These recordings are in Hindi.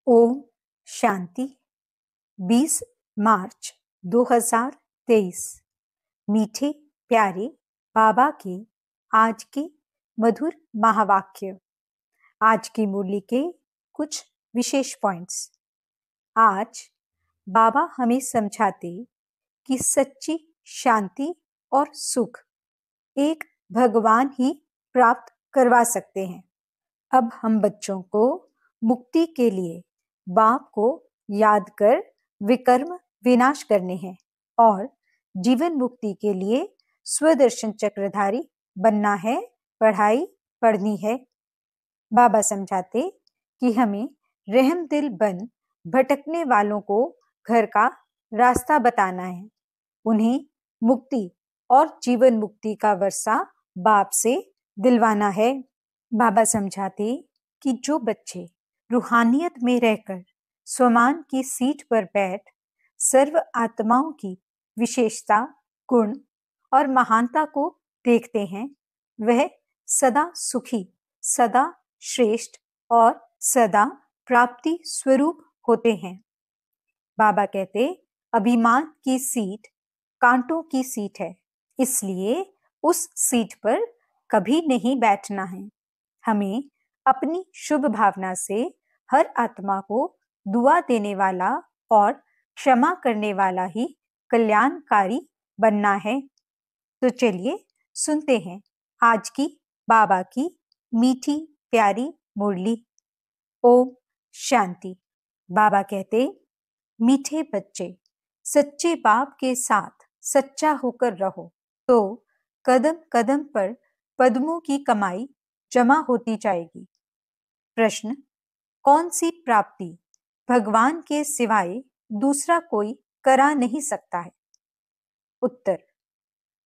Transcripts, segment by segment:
ओम शांति। 20 मार्च 2023। मीठे प्यारे बाबा के आज के मधुर महावाक्य। आज की मुरली के कुछ विशेष पॉइंट्स। आज बाबा हमें समझाते कि सच्ची शांति और सुख एक भगवान ही प्राप्त करवा सकते हैं। अब हम बच्चों को मुक्ति के लिए बाप को याद कर विकर्म विनाश करने हैं और जीवन मुक्ति के लिए स्वदर्शन चक्रधारी बनना है, पढ़ाई पढ़नी है। बाबा समझाते कि हमें रहम दिल बन भटकने वालों को घर का रास्ता बताना है, उन्हें मुक्ति और जीवन मुक्ति का वर्षा बाप से दिलवाना है। बाबा समझाते कि जो बच्चे रूहानियत में रहकर स्वमान की सीट पर बैठ सर्व आत्माओं की विशेषता, गुण और महानता को देखते हैं, वह सदा सुखी, सदा श्रेष्ठ और सदा प्राप्ति स्वरूप होते हैं। बाबा कहते अभिमान की सीट कांटों की सीट है, इसलिए उस सीट पर कभी नहीं बैठना है। हमें अपनी शुभ भावना से हर आत्मा को दुआ देने वाला और क्षमा करने वाला ही कल्याणकारी बनना है। तो चलिए सुनते हैं आज की बाबा की मीठी प्यारी मुरली। ओम शांति। बाबा कहते मीठे बच्चे, सच्चे बाप के साथ सच्चा होकर रहो तो कदम कदम पर पद्मों की कमाई जमा होती जाएगी। प्रश्न, कौन सी प्राप्ति भगवान के सिवाय दूसरा कोई करा नहीं सकता है? उत्तर,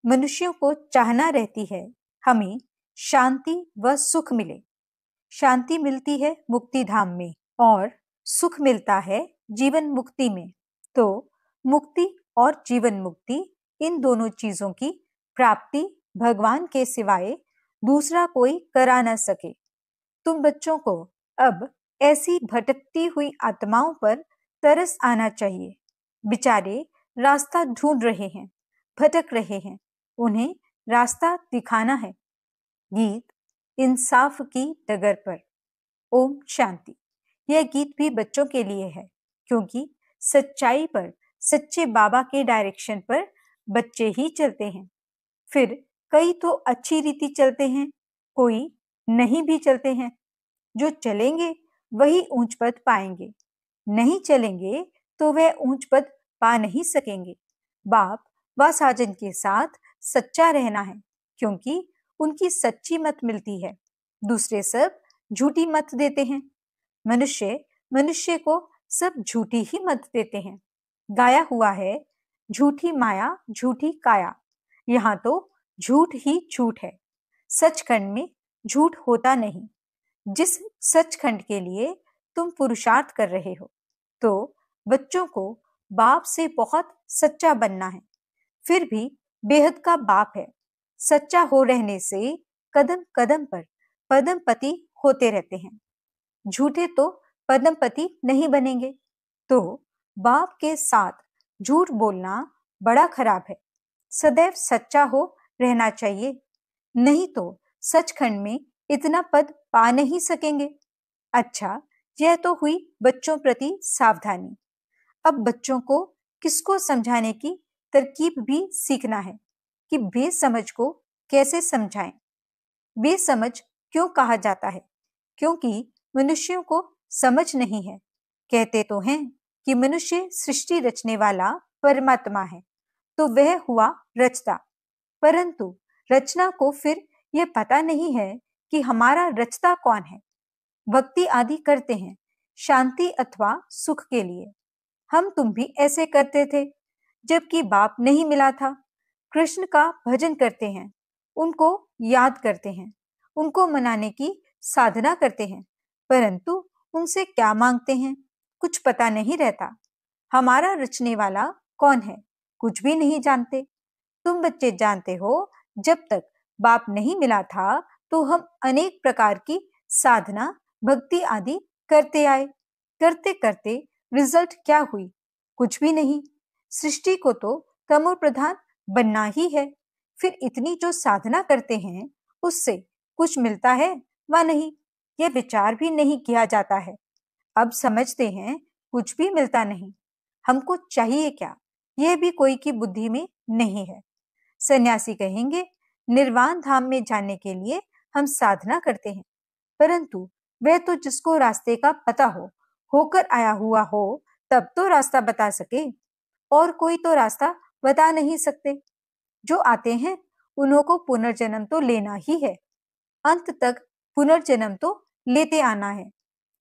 मनुष्यों को चाहना रहती है हमें शांति व सुख मिले। शांति मिलती है मुक्ति धाम में और सुख मिलता है जीवन मुक्ति में। तो मुक्ति और जीवन मुक्ति, इन दोनों चीजों की प्राप्ति भगवान के सिवाय दूसरा कोई करा न सके। तुम बच्चों को अब ऐसी भटकती हुई आत्माओं पर तरस आना चाहिए। बेचारे रास्ता ढूंढ रहे हैं, भटक रहे हैं, उन्हें रास्ता दिखाना है। गीत इंसाफ की डगर पर। ओम शांति। यह गीत भी बच्चों के लिए है, क्योंकि सच्चाई पर, सच्चे बाबा के डायरेक्शन पर बच्चे ही चलते हैं। फिर कई तो अच्छी रीति चलते हैं, कोई नहीं भी चलते हैं। जो चलेंगे वही ऊंच पद पाएंगे, नहीं चलेंगे तो वह ऊंच पद पा नहीं सकेंगे। बाप व साजन के साथ सच्चा रहना है, क्योंकि उनकी सच्ची मत मिलती है, दूसरे सब झूठी मत देते हैं। मनुष्य को सब झूठी ही मत देते हैं। गाया हुआ है, झूठी माया झूठी काया। यहाँ तो झूठ ही झूठ है, सचखंड में झूठ होता नहीं। जिस सचखंड के लिए तुम पुरुषार्थ कर रहे हो, तो बच्चों को बाप से बहुत सच्चा बनना है। फिर भी बेहद का बाप है, सच्चा हो रहने से कदम कदम पर पदमपति होते रहते हैं। झूठे तो पदमपति नहीं बनेंगे। तो बाप के साथ झूठ बोलना बड़ा खराब है। सदैव सच्चा हो रहना चाहिए, नहीं तो सचखंड में इतना पद पा नहीं सकेंगे। अच्छा, यह तो हुई बच्चों प्रति सावधानी। अब बच्चों को किसको समझाने की तरकीब भी सीखना है कि बेसमझ को कैसे समझाएं। बेसमझ क्यों कहा जाता है? क्योंकि मनुष्यों को समझ नहीं है। कहते तो हैं कि मनुष्य सृष्टि रचने वाला परमात्मा है, तो वह हुआ रचता, परंतु रचना को फिर यह पता नहीं है कि हमारा रचता कौन है। भक्ति आदि करते हैं शांति अथवा सुख के लिए। हम तुम भी ऐसे करते थे जबकि बाप नहीं मिला था। कृष्ण का भजन करते हैं, उनको याद करते हैं, उनको मनाने की साधना करते हैं, परंतु उनसे क्या मांगते हैं कुछ पता नहीं रहता। हमारा रचने वाला कौन है कुछ भी नहीं जानते। तुम बच्चे जानते हो, जब तक बाप नहीं मिला था तो हम अनेक प्रकार की साधना भक्ति आदि करते आए। करते करते रिजल्ट क्या हुई? कुछ भी नहीं। सृष्टि को तो तमो प्रधान बनना ही है। फिर इतनी जो साधना करते हैं उससे कुछ मिलता है व नहीं, ये विचार भी नहीं किया जाता है। अब समझते हैं कुछ भी मिलता नहीं। हमको चाहिए क्या, यह भी कोई की बुद्धि में नहीं है। सन्यासी कहेंगे निर्वाण धाम में जाने के लिए हम साधना करते हैं, परंतु वह तो जिसको रास्ते का पता हो, होकर आया हुआ हो, तब तो रास्ता बता सके, और कोई तो रास्ता बता नहीं सकते। जो आते हैं उन्हों को पुनर्जन्म तो लेना ही है, अंत तक पुनर्जन्म तो लेते आना है।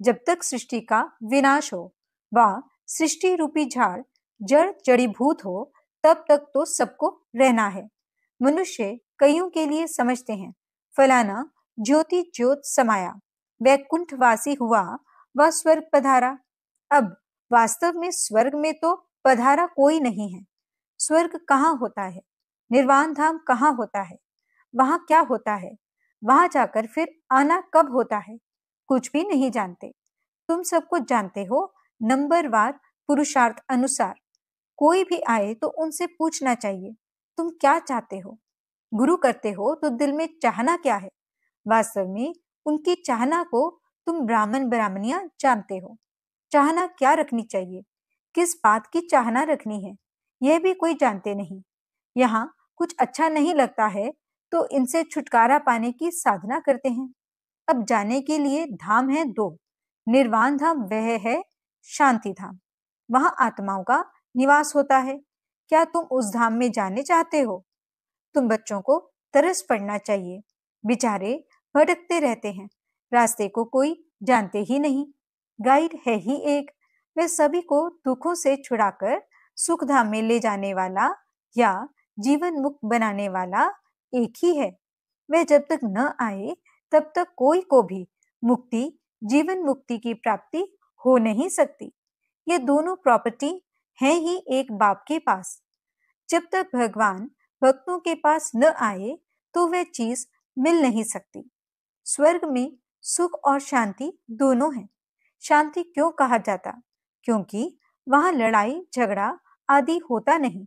जब तक सृष्टि का विनाश हो व सृष्टि रूपी झाड़ जड़ जड़ीभूत हो, तब तक तो सबको रहना है। मनुष्य कईयों के लिए समझते हैं फलाना ज्योति ज्योत समाया, वैकुंठवासी हुआ व स्वर्ग पधारा। अब वास्तव में स्वर्ग में तो पधारा कोई नहीं है। स्वर्ग कहाँ होता है? निर्वाण धाम कहाँ होता है? वहां क्या होता है? वहां जाकर फिर आना कब होता है? कुछ भी नहीं जानते। तुम सबको जानते हो, नंबरवार पुरुषार्थ अनुसार। कोई भी आए तो उनसे पूछना चाहिए तुम क्या चाहते हो। गुरु करते हो तो दिल में चाहना क्या है? वास्तव में उनकी चाहना को तुम ब्राह्मण ब्राह्मणियां जानते हो। चाहना क्या रखनी चाहिए, किस बात की चाहना रखनी है, यह भी कोई जानते नहीं। यहाँ कुछ अच्छा नहीं लगता है तो इनसे छुटकारा पाने की साधना करते हैं। अब जाने के लिए धाम है दो। निर्वाण धाम वह है शांति धाम, वहां आत्माओं का निवास होता है। क्या तुम उस धाम में जाने चाहते हो? तुम बच्चों को तरस पड़ना चाहिए, बेचारे भटकते रहते हैं, रास्ते को कोई जानते ही नहीं। गाइड है ही एक, वह सभी को दुखों से छुड़ाकर सुख धाम में ले जाने वाला या जीवन मुक्त बनाने वाला एक ही है। वह जब तक न आए तब तक कोई को भी मुक्ति, जीवन मुक्ति की प्राप्ति हो नहीं सकती। ये दोनों प्रॉपर्टी है ही एक बाप के पास। जब तक भगवान भक्तों के पास न आए तो वह चीज मिल नहीं सकती। स्वर्ग में सुख और शांति दोनों है। शांति क्यों कहा जाता? क्योंकि वहां लड़ाई झगड़ा आदि होता नहीं।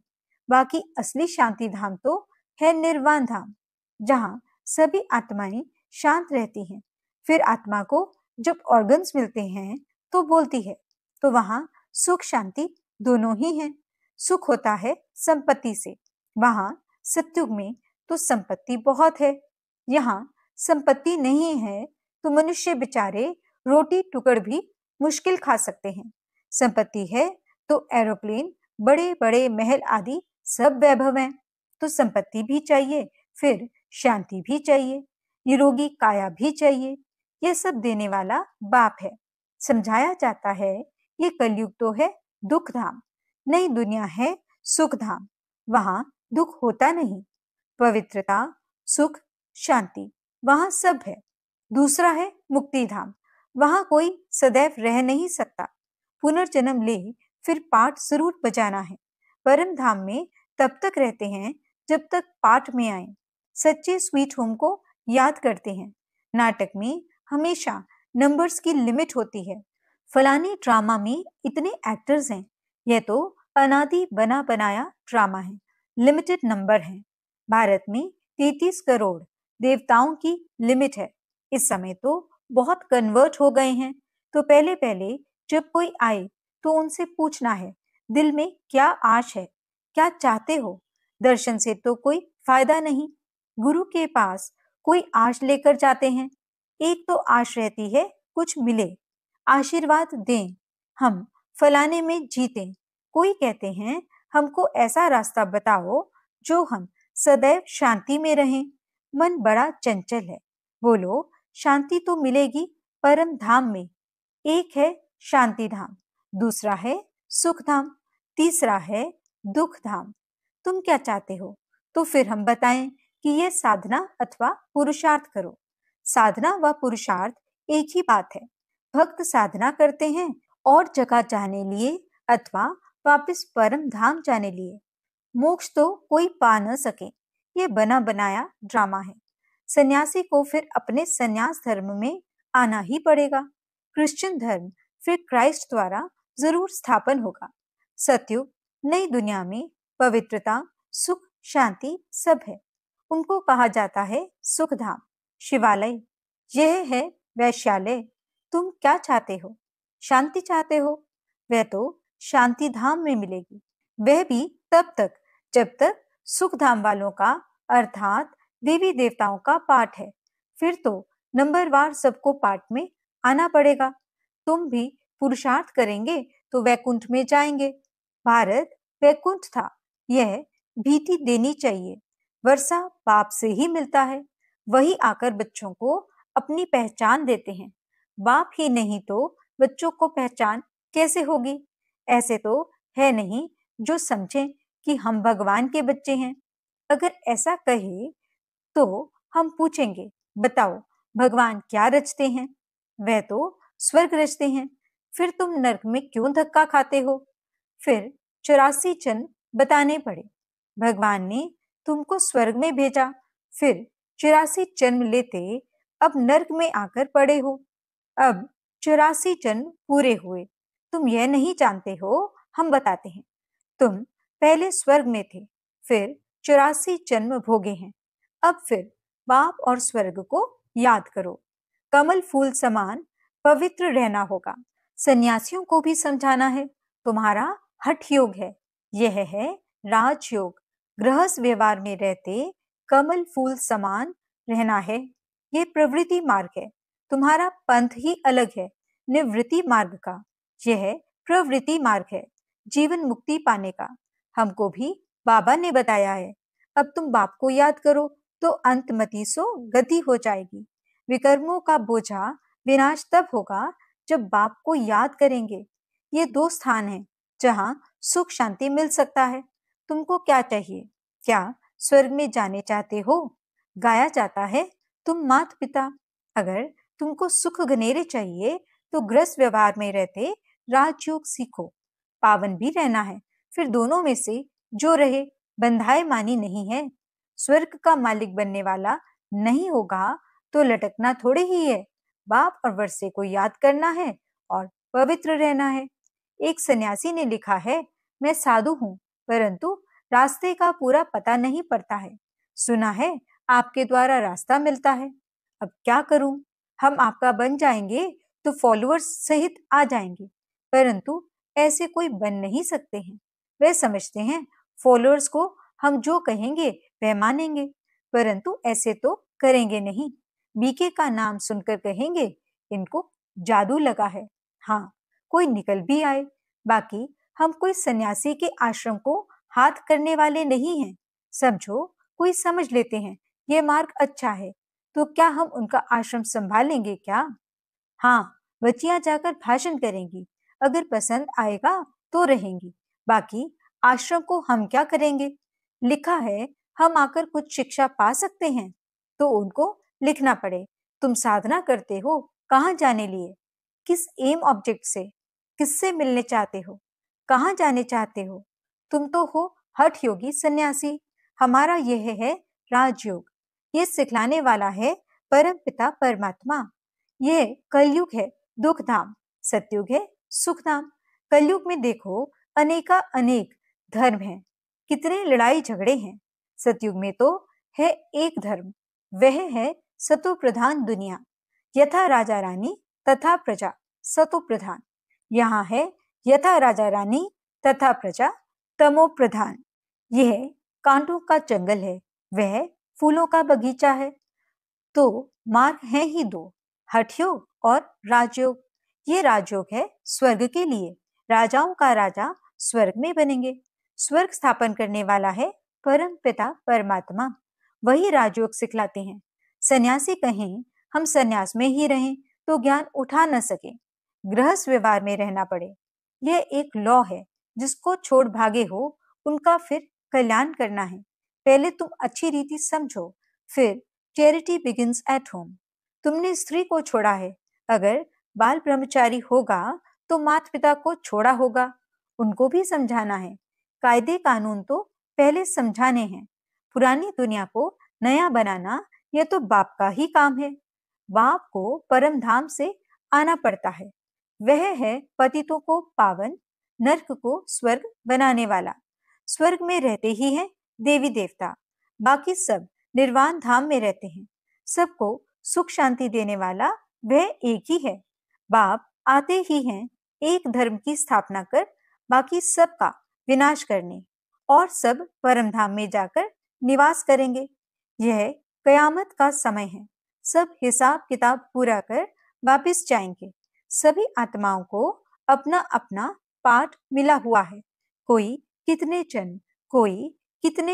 बाकी असली शांति धाम तो है निर्वाण धाम, जहां सभी आत्माएं शांत रहती हैं। फिर आत्मा को जब ऑर्गन्स मिलते हैं तो बोलती है, तो वहां सुख शांति दोनों ही हैं। सुख होता है संपत्ति से, वहां सत्युग में तो संपत्ति बहुत है। यहाँ संपत्ति नहीं है तो मनुष्य बेचारे रोटी टुकड़ भी मुश्किल खा सकते हैं। संपत्ति है तो एरोप्लेन, बड़े बड़े महल आदि सब वैभव हैं। तो संपत्ति भी चाहिए, फिर शांति भी चाहिए, निरोगी काया भी चाहिए। यह सब देने वाला बाप है। समझाया जाता है ये कलयुग तो है दुख धाम, नई दुनिया है सुख धाम। वहां दुख होता नहीं। पवित्रता, सुख, शांति, वहां सब है। दूसरा है मुक्ति धाम, वहां कोई सदैव रह नहीं सकता। पुनर्जन्म ले फिर पाठ जरूर बजाना है। परम धाम में तब तक रहते हैं जब तक पाठ में आए। सच्चे स्वीट होम को याद करते हैं। नाटक में हमेशा नंबर्स की लिमिट होती है। फलानी ड्रामा में इतने एक्टर्स हैं, यह तो अनादि बना बनाया ड्रामा है, लिमिटेड नंबर है। भारत में 33 करोड़ देवताओं की लिमिट है। इस समय तो बहुत कन्वर्ट हो गए हैं। तो पहले पहले जब कोई आए तो उनसे पूछना है दिल में क्या आश है, क्या चाहते हो। दर्शन से तो कोई फायदा नहीं। गुरु के पास कोई आश लेकर जाते हैं। एक तो आश रहती है कुछ मिले, आशीर्वाद दें, हम फलाने में जीतें। कोई कहते हैं हमको ऐसा रास्ता बताओ जो हम सदैव शांति में रहें। मन बड़ा चंचल है। बोलो शांति तो मिलेगी परम धाम में। एक है शांति धाम, दूसरा है सुख धाम, तीसरा है दुख धाम। तुम क्या चाहते हो? तो फिर हम बताएं कि यह साधना अथवा पुरुषार्थ करो। साधना व पुरुषार्थ एक ही बात है। भक्त साधना करते हैं और जगह जाने लिए अथवा वापस परम धाम जाने लिए। मोक्ष तो कोई पा न सके, ये बना बनाया ड्रामा है। सन्यासी को फिर अपने सन्यास धर्म में आना ही पड़ेगा। क्रिश्चियन धर्म फिर क्राइस्ट द्वारा जरूर स्थापन होगा। सतयुग नई दुनिया में पवित्रता, सुख, शांति सब है। उनको कहा जाता है सुखधाम, शिवालय। यह है वैश्यालय। तुम क्या चाहते हो? शांति चाहते हो? वह तो शांति धाम में मिलेगी, वह भी तब तक जब तक सुख धाम वालों का अर्थात देवी देवताओं का पाठ है। फिर तो नंबरवार सबको पाठ में आना पड़ेगा। तुम भी पुरुषार्थ करेंगे तो वैकुंठ में जाएंगे। भारत वैकुंठ था, यह भीति देनी चाहिए। वर्षा बाप से ही मिलता है, वही आकर बच्चों को अपनी पहचान देते हैं। बाप ही नहीं तो बच्चों को पहचान कैसे होगी? ऐसे तो है नहीं जो समझें कि हम भगवान के बच्चे हैं। अगर ऐसा कहे तो हम पूछेंगे, बताओ भगवान क्या रचते हैं? वह तो स्वर्ग रचते हैं, फिर तुम नरक में क्यों धक्का खाते हो? फिर 84 जन्म बताने पड़े। भगवान ने तुमको स्वर्ग में भेजा, फिर 84 जन्म लेते अब नरक में आकर पड़े हो। अब 84 जन्म पूरे हुए। तुम यह नहीं जानते हो, हम बताते हैं। तुम पहले स्वर्ग में थे, फिर 84 जन्म भोगे हैं। अब फिर बाप और स्वर्ग को याद करो। कमल फूल समान पवित्र रहना होगा। सन्यासियों को भी समझाना है, तुम्हारा हठ योग है, यह है राजयोग। गृहस्थ व्यवहार में रहते कमल फूल समान रहना है, ये प्रवृत्ति मार्ग है। तुम्हारा पंथ ही अलग है, निवृत्ति मार्ग का। यह प्रवृत्ति मार्ग है, जीवन मुक्ति पाने का। हमको भी बाबा ने बताया है। अब तुम बाप को याद करो तो अंतमति सो गति हो जाएगी। विकर्मों का बोझा विनाश तब होगा जब बाप को याद करेंगे। ये 2 स्थान हैं जहाँ सुख शांति मिल सकता है। तुमको क्या चाहिए? क्या स्वर्ग में जाने चाहते हो? गाया जाता है, तुम माता पिता। अगर तुमको सुख घनेरे चाहिए तो गृहस्थ व्यवहार में रहते राजयोग सीखो। पावन भी रहना है, फिर दोनों में से जो रहे, बंधाए मानी नहीं है। स्वर्ग का मालिक बनने वाला नहीं होगा तो लटकना थोड़े ही है। बाप और वर्षे को याद करना है और पवित्र रहना है। एक सन्यासी ने लिखा है, मैं साधु हूँ परंतु रास्ते का पूरा पता नहीं पड़ता है। सुना है आपके द्वारा रास्ता मिलता है। अब क्या करूं? हम आपका बन जाएंगे तो फॉलोअर्स सहित आ जाएंगे, परंतु ऐसे कोई बन नहीं सकते हैं। वे समझते हैं फॉलोअर्स को हम जो कहेंगे वह मानेंगे, परंतु ऐसे तो करेंगे नहीं। बीके का नाम सुनकर कहेंगे इनको जादू लगा है। हाँ, कोई निकल भी आए। बाकी हम कोई सन्यासी के आश्रम को हाथ करने वाले नहीं हैं। समझो कोई समझ लेते हैं ये मार्ग अच्छा है तो क्या हम उनका आश्रम संभालेंगे क्या? हाँ, बच्चियां जाकर भाषण करेंगी, अगर पसंद आएगा तो रहेंगी, बाकी आश्रम को हम क्या करेंगे? लिखा है हम आकर कुछ शिक्षा पा सकते हैं तो उनको लिखना पड़े। तुम साधना करते हो कहाँ जाने लिए? किस एम ऑब्जेक्ट से? किससे मिलने चाहते हो? कहाँ जाने चाहते हो? तुम तो हो हठ योगी सन्यासी, हमारा यह है राजयोग। ये सिखलाने वाला है परम पिता परमात्मा। यह कलयुग है दुख धाम, सतयुग है सुख धाम। कलयुग में देखो अनेका अनेक धर्म हैं, कितने लड़ाई झगड़े हैं। सतयुग में तो है एक धर्म, वह है सतो प्रधान दुनिया। यथा राजा रानी तथा प्रजा सतो प्रधान। यहाँ है यथा राजा रानी तथा प्रजा तमो प्रधान। यह कांटों का जंगल है, वह फूलों का बगीचा है। तो मार्ग है ही 2, हठ योग और राजयोग। ये राजयोग है स्वर्ग के लिए, राजाओं का राजा स्वर्ग में बनेंगे। स्वर्ग स्थापन करने वाला है परम पिता परमात्मा, वही राजयोग सिखलाते हैं। सन्यासी कहें हम सन्यास में ही रहें तो ज्ञान उठा न सके, गृहस्थ व्यवहार में रहना पड़े। यह एक लॉ है, जिसको छोड़ भागे हो उनका फिर कल्याण करना है। पहले तुम अच्छी रीति समझो, फिर चैरिटी बिगिंस एट होम। तुमने स्त्री को छोड़ा है, अगर बाल ब्रह्मचारी होगा तो माता पिता को छोड़ा होगा, उनको भी समझाना है। कायदे कानून तो पहले समझाने हैं। पुरानी दुनिया को नया बनाना यह तो बाप का ही काम है। बाप को परम धाम से आना पड़ता है, वह है पतितों को पावन, नरक को स्वर्ग बनाने वाला। स्वर्ग में रहते ही हैं देवी देवता, बाकी सब निर्वाण धाम में रहते हैं। सबको सुख शांति देने वाला वह एक ही है। बाप आते ही हैं एक धर्म की स्थापना कर बाकी सबका विनाश करने, और सब परम धाम में जाकर निवास करेंगे। यह कयामत का समय है। सब हिसाब किताब पूरा कर वापस जाएंगे। सभी आत्माओं को अपना अपना पाठ मिला हुआ है। कोई कितने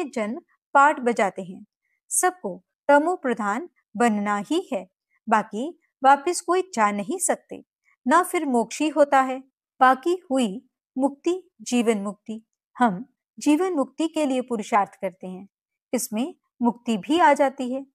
जन पाठ बजाते हैं। सबको तमो प्रधान बनना ही है, बाकी वापस कोई जा नहीं सकते, ना फिर मोक्ष ही होता है। बाकी हुई मुक्ति, जीवन मुक्ति। हम जीवन मुक्ति के लिए पुरुषार्थ करते हैं, इसमें मुक्ति भी आ जाती है।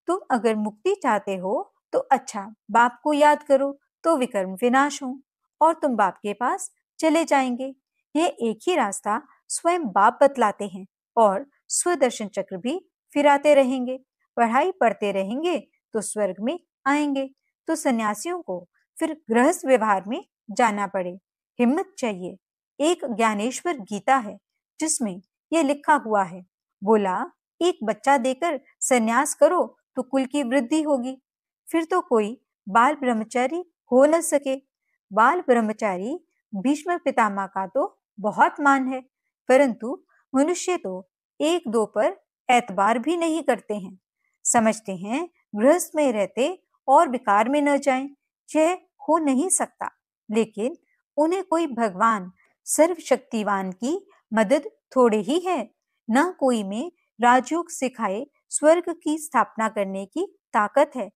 तुम अगर मुक्ति चाहते हो तो अच्छा, बाप को याद करो तो विकर्म विनाश हो और तुम बाप के पास चले जाएंगे। यह एक ही रास्ता स्वयं बाप बतलाते हैं और स्वदर्शन चक्र भी फिराते रहेंगे। पढ़ाई पढ़ते रहेंगे तो स्वर्ग में आएंगे। तो सन्यासियों को फिर गृहस्थ व्यवहार में जाना पड़े। हिम्मत चाहिए। एक ज्ञानेश्वर गीता है जिसमें यह लिखा हुआ है, बोला एक बच्चा देकर सन्यास करो तो कुल की वृद्धि होगी। फिर तो कोई बाल ब्रह्मचारी हो न सके। बाल ब्रह्मचारी भीष्म पितामह का तो बहुत मान है, परंतु मनुष्य तो एक दो पर एतबार भी नहीं करते हैं। समझते हैं गृहस्थ में रहते और विकार में न जाएं। यह हो नहीं सकता। लेकिन उन्हें कोई भगवान सर्वशक्तिवान की मदद थोड़े ही है। न कोई में राजयोग सिखाए स्वर्ग की स्थापना करने की ताकत है।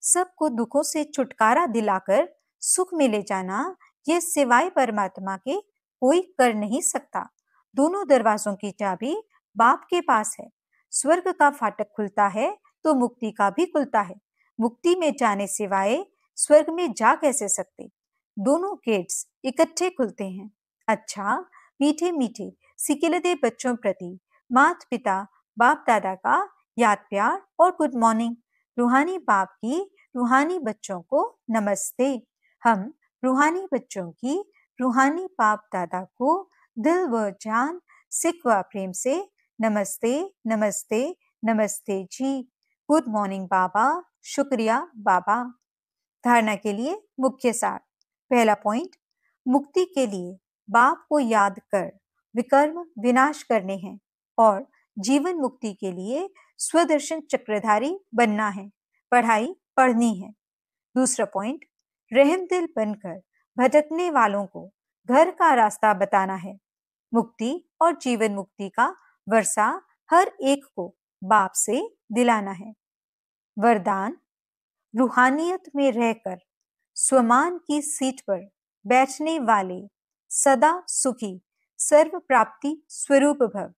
सबको दुखों से छुटकारा दिलाकर सुख में ले जाना, यह सिवाय परमात्मा के कोई कर नहीं सकता। दोनों दरवाजों की चाबी बाप के पास है। स्वर्ग का फाटक खुलता है तो मुक्ति का भी खुलता है। मुक्ति में जाने सिवाय स्वर्ग में जा कैसे सकते? दोनों गेट्स इकट्ठे खुलते हैं। अच्छा, मीठे मीठे सिकिलदे बच्चों प्रति माता पिता बाप दादा का याद प्यार और गुड मॉर्निंग। रूहानी बाप की रूहानी बच्चों को नमस्ते। हम रूहानी बच्चों की रूहानी बाप दादा को दिल व जान, सिक व प्रेम से नमस्ते नमस्ते नमस्ते जी। गुड मॉर्निंग बाबा, शुक्रिया बाबा। धारणा के लिए मुख्य सार। पहला पॉइंट, मुक्ति के लिए बाप को याद कर विकर्म विनाश करने हैं और जीवन मुक्ति के लिए स्वदर्शन चक्रधारी बनना है, पढ़ाई पढ़नी है। दूसरा पॉइंट, रहम दिल बनकर भटकने वालों को घर का रास्ता बताना है। मुक्ति और जीवन मुक्ति का वर्षा हर एक को बाप से दिलाना है। वरदान, रूहानियत में रहकर स्वमान की सीट पर बैठने वाले सदा सुखी सर्व प्राप्ति स्वरूप भव।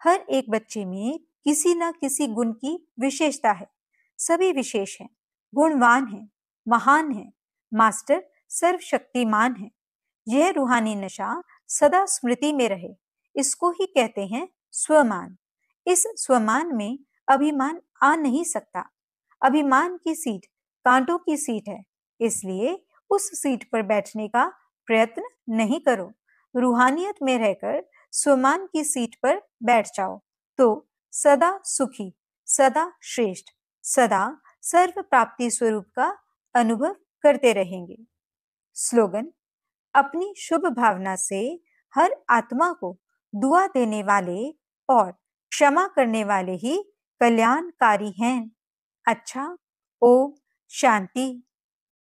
हर एक बच्चे में किसी न किसी गुण की विशेषता है। सभी विशेष हैं, गुणवान हैं, महान हैं, मास्टर सर्वशक्तिमान है। यह रूहानी नशा सदा स्मृति में रहे, इसको ही कहते हैं स्वमान। इस स्वमान में अभिमान आ नहीं सकता। अभिमान की सीट कांटों की सीट है, इसलिए उस सीट पर बैठने का प्रयत्न नहीं करो। रूहानियत में रहकर स्वमान की सीट पर बैठ जाओ तो सदा सुखी, सदा श्रेष्ठ, सदा सर्व प्राप्ति स्वरूप का अनुभव करते रहेंगे। स्लोगन, अपनी शुभ भावना से हर आत्मा को दुआ देने वाले और क्षमा करने वाले ही कल्याणकारी हैं। अच्छा, ओम शांति।